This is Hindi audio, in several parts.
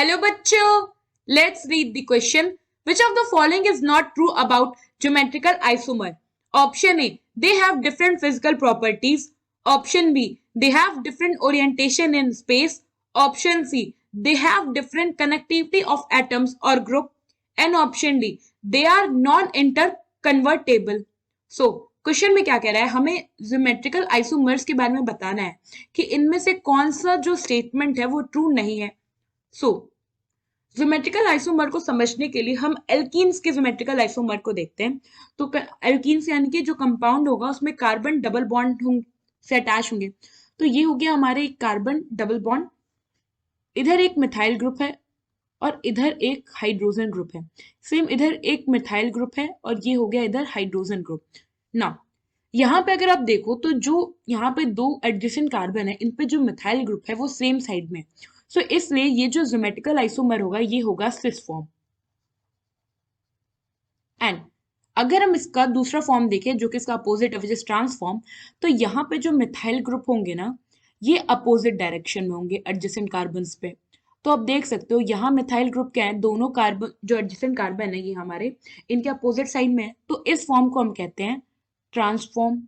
Hello bachcho, let's read the question. Which of the following is not true about geometrical isomer? Option A, they have different physical properties. Option B, they have different orientation in space. Option C, they have different connectivity of atoms or group. And option D, they are non-interconvertible. So question में क्या कह रहा है, हमें ज्योमेट्रिकल आइसोमर्स के बारे में बताना है कि इनमें से कौन सा जो स्टेटमेंट है वो ट्रू नहीं है. सो ज्योमेट्रिकल आइसोमर को समझने के लिए हम एल्कीन्स के ज्योमेट्रिकल आइसोमर को देखते हैं. तो एल्कीन्स यानी कि जो कंपाउंड होगा उसमें कार्बन डबल बॉन्ड से अटैच होंगे. तो ये हो गया हमारे कार्बन डबल बॉन्ड, इधर एक मिथाइल ग्रुप है और इधर एक हाइड्रोजन ग्रुप है. सेम इधर एक मिथाइल ग्रुप है और ये हो गया इधर हाइड्रोजन ग्रुप. ना यहाँ पे अगर आप देखो तो जो यहाँ पे दो एडजेसेंट कार्बन है इन पे जो मिथाइल ग्रुप है वो सेम साइड में. सो इसलिए ये जो ज्योमेट्रिकल आइसोमर होगा ये होगा सिस फॉर्म. एंड अगर हम इसका दूसरा फॉर्म देखें जो कि इसका अपोजिट है विच इज ट्रांसफॉर्म, तो यहाँ पे जो मिथाइल ग्रुप होंगे ना ये अपोजिट डायरेक्शन में होंगे एडजेसेंट कार्बन्स पे. तो आप देख सकते हो यहाँ मिथाइल ग्रुप क्या है, दोनों कार्बन जो एडजेसेंट कार्बन है ये हमारे इनके अपोजिट साइड में है. तो इस फॉर्म को हम कहते हैं ट्रांसफॉर्म.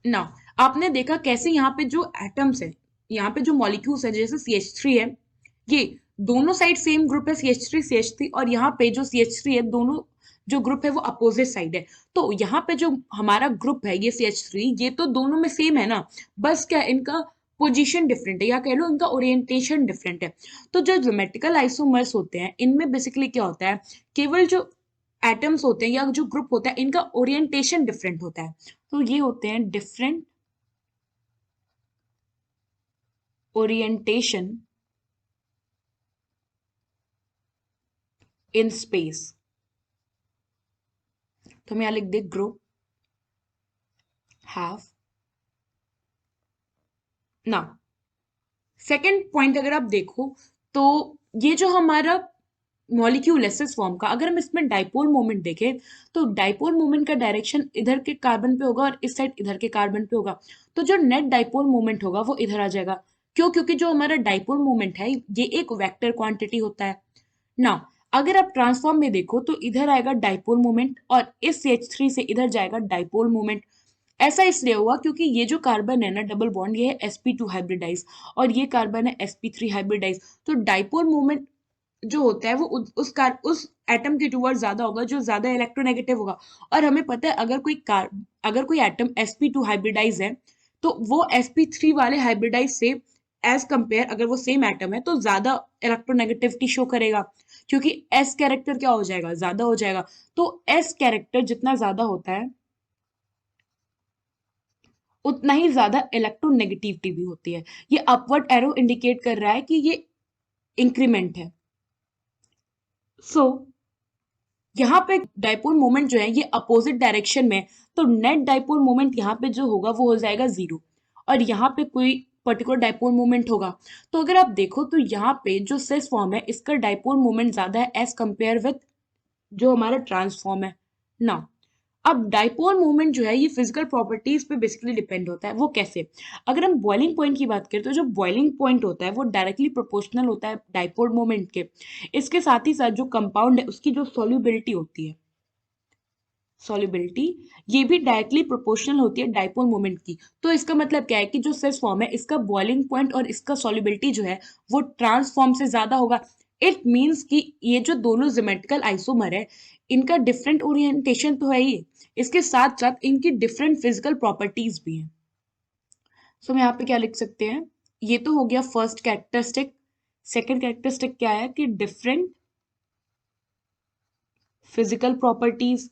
ना आपने देखा कैसे यहाँ पे जो एटम्स है, यहाँ पे जो मॉलिक्यूल्स है जैसे CH3 है, ये दोनों साइड सेम ग्रुप है CH3 CH3, और यहाँ पे जो CH3 है दोनों जो ग्रुप है वो अपोजिट साइड है. तो यहाँ पे जो हमारा ग्रुप है ये CH3 ये तो दोनों में सेम है ना, बस क्या इनका पोजीशन डिफरेंट है या कह लो इनका ओरिएंटेशन डिफरेंट है. तो जो ज्योमेट्रिकल आइसोमर्स होते हैं इनमें बेसिकली क्या होता है, केवल जो एटम्स होते हैं या जो ग्रुप होता है इनका ओरिएंटेशन डिफरेंट होता है. तो ये होते हैं डिफरेंट ओरिएंटेशन इन स्पेस. तो हम यहां लिख दे ग्रुप हैव. ना सेकेंड पॉइंट अगर आप देखो तो ये जो हमारा मॉलिक्यूल है सिस फॉर्म का, अगर हम इसमें डाइपोल मोमेंट देखें तो डाइपोल मोमेंट का डायरेक्शन इधर के कार्बन पे होगा और इस साइड इधर के कार्बन पे होगा. तो जो नेट डाइपोल मोमेंट होगा वो इधर आ जाएगा. क्यों? क्योंकि जो हमारा डाइपोल मोमेंट है ये एक वेक्टर क्वांटिटी होता है ना. अगर आप ट्रांसफॉर्म में देखो तो इधर आएगा डाइपोल मोमेंट और इस CH3 से इधर जाएगा डाइपोल मोमेंट. ऐसा इसलिए हुआ क्योंकि ये जो कार्बन है ना डबल बॉन्ड ये है sp2 हाइब्रिडाइज और ये कार्बन है sp3 हाइब्रिडाइज. तो डाइपोल मोमेंट जो होता है वो उस एटम के टूवर्ड ज्यादा होगा जो ज्यादा इलेक्ट्रोनेगेटिव होगा. और हमें पता है अगर कोई एटम sp2 हाइब्रिडाइज है तो वो sp3 वाले हाइब्रिडाइज से एज कंपेयर अगर वो सेम एटम है तो ज्यादा इलेक्ट्रोनेगेटिविटी शो करेगा क्योंकि s कैरेक्टर क्या हो जाएगा, ज्यादा हो जाएगा. तो s कैरेक्टर जितना ज्यादा होता है उतना ही ज्यादा इलेक्ट्रोनेगेटिविटी भी होती है. ये अपवर्ड एरो इंडिकेट कर रहा है कि ये इंक्रीमेंट है. सो यहाँ पे डाइपोल मोमेंट जो है ये अपोजिट डायरेक्शन में, तो नेट डाइपोल मोमेंट यहाँ पे जो होगा वो हो जाएगा 0 और यहाँ पे कोई पर्टिकुलर डाइपोल मोमेंट होगा. तो अगर आप देखो तो यहाँ पे जो सिस फॉर्म है इसका डाइपोल मोमेंट ज्यादा है एज कंपेयर विद जो हमारा ट्रांसफॉर्म है ना. अब डाइपोल मोमेंट जो है ये फिजिकल प्रॉपर्टीज पे बेसिकली डिपेंड होता है. वो कैसे? अगर हम बॉइलिंग पॉइंट की बात करें तो जो बॉइलिंग पॉइंट होता है वो डायरेक्टली प्रोपोर्शनल होता है डाइपोल मोमेंट के. इसके साथ ही साथ जो कंपाउंड है उसकी जो सॉल्युबिलिटी होती है, सॉल्युबिलिटी ये भी डायरेक्टली प्रोपोर्शनल होती है डाइपोल मोमेंट की. तो इसका मतलब क्या है कि जो सिस फॉर्म है इसका बॉइलिंग पॉइंट और इसका सॉल्युबिलिटी जो है वो ट्रांसफॉर्म से ज्यादा होगा. इट मीन्स कि ये जो दोनों ज्योमेट्रिकल आइसोमर है इनका डिफरेंट ओरिएंटेशन तो है ही, इसके साथ साथ इनकी डिफरेंट फिजिकल प्रॉपर्टीज भी हैं. सो हम यहाँ पे क्या लिख सकते हैं, ये तो हो गया फर्स्ट कैरेक्टरिस्टिक. सेकंड कैरेक्टरिस्टिक क्या है कि डिफरेंट फिजिकल प्रॉपर्टीज.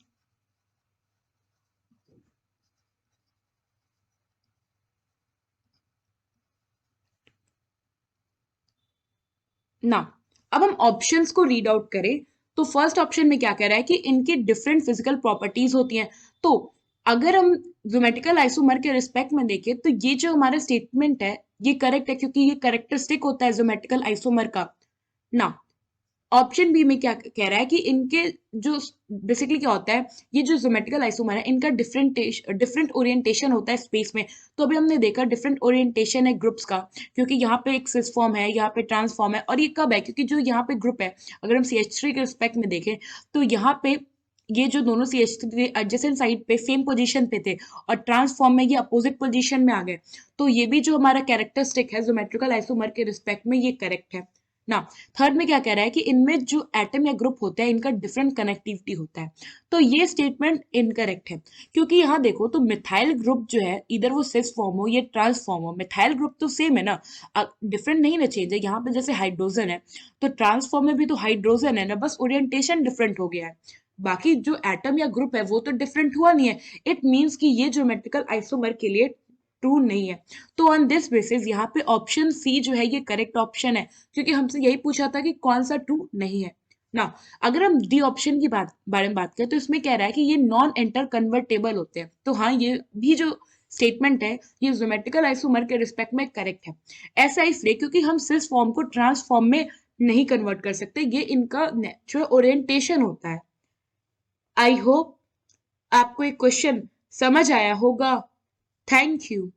ना अब हम ऑप्शंस को रीड आउट करें तो फर्स्ट ऑप्शन में क्या कह रहा है कि इनकी डिफरेंट फिजिकल प्रॉपर्टीज होती हैं. तो अगर हम ज्योमेट्रिकल आइसोमर के रिस्पेक्ट में देखें तो ये जो हमारा स्टेटमेंट है ये करेक्ट है क्योंकि ये करेक्टरिस्टिक होता है ज्योमेट्रिकल आइसोमर का ना. ऑप्शन बी में क्या कह रहा है कि इनके जो बेसिकली क्या होता है, ये जो ज्योमेट्रिकल आइसोमर है इनका डिफरेंट ओरिएंटेशन होता है स्पेस में। तो अभी हमने देखा डिफरेंट ओरिएंटेशन है ग्रुप्स का, क्योंकि यहाँ पे एक सिस फॉर्म है, यहाँ पे ट्रांसफॉर्म है, और ये कब है, क्योंकि जो यहाँ पे ग्रुप है, अगर हम CH3 के रिस्पेक्ट में देखें तो यहाँ पे ये जो दोनों CH3 एडजेसेंट साइड पे सेम पोजीशन पे थे, और ट्रांसफॉर्म में ये अपोजिट पोजीशन में आ गए। तो ये भी जो हमारा कैरेक्टरिस्टिक है ज्योमेट्रिकल आइसोमर के रिस्पेक्ट में, ये करेक्ट है ना। थर्ड में क्या कह रहा है कि इनमें जो एटम या ग्रुप होता है इनका डिफरेंट कनेक्टिविटी होता है। तो ये स्टेटमेंट इनकरेक्ट है, क्योंकि यहाँ देखो तो मिथाइल ग्रुप जो है, इधर वो सिस फॉर्म हो या ट्रांसफॉर्म हो, मिथाइल ग्रुप तो सेम है ना, डिफरेंट नहीं ना चेंज है। यहाँ पे जैसे हाइड्रोजन है तो ट्रांसफॉर्म में भी तो हाइड्रोजन है ना, बस ओरिएंटेशन डिफरेंट हो गया है। बाकी जो एटम या ग्रुप है वो तो डिफरेंट हुआ नहीं है। इट मीन्स कि ये ज्योमेट्रिकल आइसोमर के लिए ट्रू नहीं है। तो ऑन दिस बेसिस यहाँ पे ऑप्शन सी जो है ये करेक्ट ऑप्शन है, क्योंकि हमसे यही पूछा था कि कौन सा ट्रू नहीं है ना। अगर हम डी ऑप्शन की बारे में बात करें तो इसमें कह रहा है कि ये नॉन इंटर कन्वर्टेबल होते हैं। तो हाँ, ये भी जो स्टेटमेंट है ये ज्योमेट्रिकल आइसोमर के रिस्पेक्ट में करेक्ट है। ऐसा इसलिए क्योंकि हम सिस फॉर्म को ट्रांसफॉर्म में नहीं कन्वर्ट कर सकते, ये इनका नेचुरल ओरिएंटेशन होता है। आई होप आपको एक क्वेश्चन समझ आया होगा। Thank you.